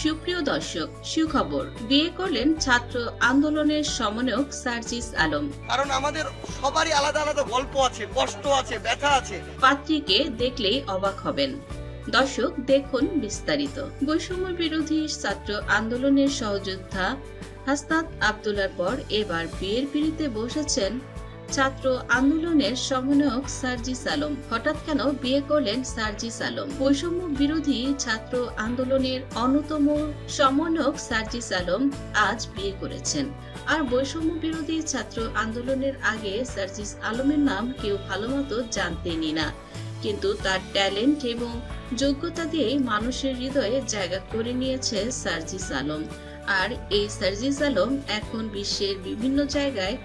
সুপ্রিয় দর্শক, সুখবর, বিয়ে করলেন ছাত্র আন্দোলনের সমন্বয়ক সার্জিস আলম। কারণ আমাদের সবারই আলাদা আলাদা গল্প আছে, কষ্ট আছে, ব্যথা আছে। পাত্রীকে দেখলেই অবাক হবেন। দর্শক দেখুন বিস্তারিত। বৈষম্য বিরোধী ছাত্র আন্দোলনের সহযোদ্ধা হাসনাত আব্দুল্লাহর পর এবার বিয়ের পিঁড়িতে বসেছেন ছাত্র আন্দোলনের সমন্বয়ক সার্জিস আলম। হঠাৎ কেন বিয়ে করলেন সার্জিস আলম? বৈষম্য বিরোধী ছাত্র আন্দোলনের অন্যতম সমন্বয়ক সার্জিস আলম আজ বিয়ে করেছেন। আর বৈষম্য বিরোধী ছাত্র আন্দোলনের আগে সার্জিস আলমের নাম কেউ ভালোমতো জানতেনই না, কিন্তু তার ট্যালেন্ট এবং যোগ্যতা দিয়ে মানুষের হৃদয়ে জায়গা করে নিয়েছে সার্জিস আলম। আর এই সার্জিস আলম এখন বিশ্বের বিভিন্ন জায়গায়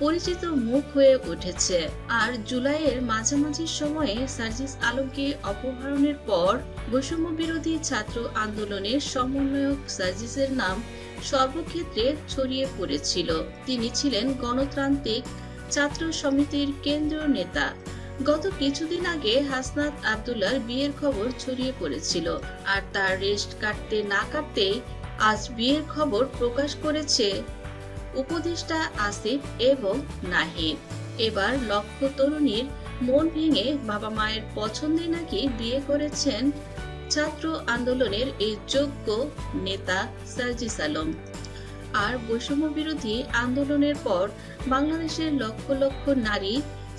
পরিচিত মুখ হয়ে উঠেছে। আর জুলাইয়ের মাঝামাঝি সময়ে সার্জিস আলমকে অপহরণের পর বৈষম্য বিরোধী ছাত্র আন্দোলনের সমন্বয়ক সার্জিসের নাম সর্বক্ষেত্রে ছড়িয়ে পড়েছিল। তিনি ছিলেন গণতান্ত্রিক ছাত্র সমিতির কেন্দ্রীয় নেতা। গত কিছুদিন আগে হাসনাত আব্দুল্লাহর বিয়ের খবর ছড়িয়ে পড়েছিল, আর তার রেস্ট কাটতে না কাটতেই আজ বিয়ের খবর প্রকাশ করেছে উপদেষ্টা আসিফ এবং নাহিদ। এবার লক্ষ তরুণীর মন ভেঙে বাবা মায়ের পছন্দে নাকি বিয়ে করেছেন ছাত্র আন্দোলনের এই যোগ্য নেতা সার্জিস আলম। আর বৈষম্য বিরোধী আন্দোলনের পর বাংলাদেশের লক্ষ লক্ষ নারী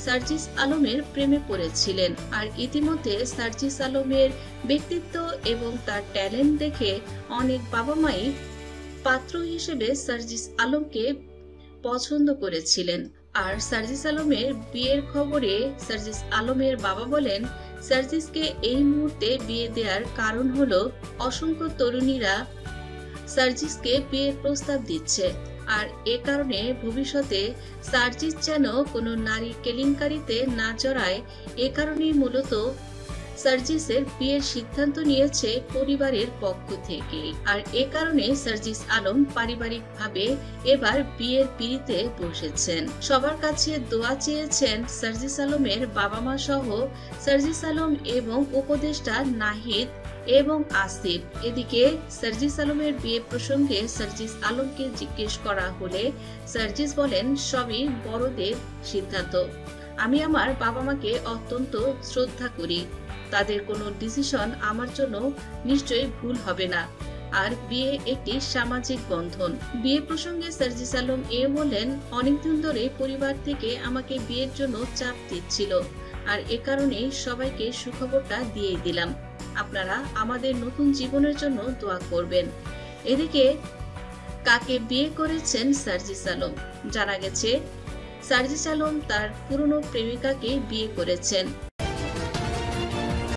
সার্জিস আলমের প্রেমে পড়েছিলেন। আর ইতিমধ্যে সার্জিস আলমের ব্যক্তিত্ব এবং তার ট্যালেন্ট দেখে অনেক বাবা মাই পাত্র হিসেবে সার্জিস আলমকে পছন্দ করেছিলেন। আর সার্জিস আলমের বিয়ের খবরে সার্জিস আলমের বাবা বলেন, সার্জিসকে এই মুহূর্তে বিয়ে দেওয়ার কারণ হলো অসংখ্য তরুণীরা সার্জিসকে বিয়ের প্রস্তাব দিচ্ছে, আর এ কারণে ভবিষ্যতে সার্জিস যেন কোনো নারী কেলেঙ্কারিতে না জড়ায়, এ কারণেই মূলত সার্জিসের বিয়ের সিদ্ধান্ত নিয়েছে পরিবারের পক্ষ থেকে। আর এ কারণে সার্জিস আলম পারিবারিকভাবে এবার বিয়ের পিঁড়িতে বসেছেন। সবার কাছে দোয়া চেয়েছেন সার্জিস আলমের বাবা মা সহ সার্জিস আলম এবং উপদেষ্টা নাহিদ এবং আসিফ। এদিকে সার্জিস আলমের বিয়ে প্রসঙ্গে সার্জিস আলমকে জিজ্ঞেস করা হলে সার্জিস বলেন, সবই বড়দের সিদ্ধান্ত। আমি আমার বাবা মাকে অত্যন্ত শ্রদ্ধা করি, তাদের কোনো ডিসিশন আমার জন্য নিশ্চয়ই ভুল হবে না। আর বিয়ে একটি সামাজিক বন্ধন। বিয়ে প্রসঙ্গে সার্জিস আলম বলেন, অনেকদিন ধরে পরিবার থেকে আমাকে বিয়ের জন্য চাপ দিচ্ছিল, আর এ কারণে সবাইকে সুখবরটা দিয়ে দিলাম। আপনারা আমাদের নতুন জীবনের জন্য দোয়া করবেন। এদিকে কাকে বিয়ে করেছেন সার্জিস আলম? জানা গেছে সার্জিস আলম তার পুরনো প্রেমিকাকে বিয়ে করেছেন।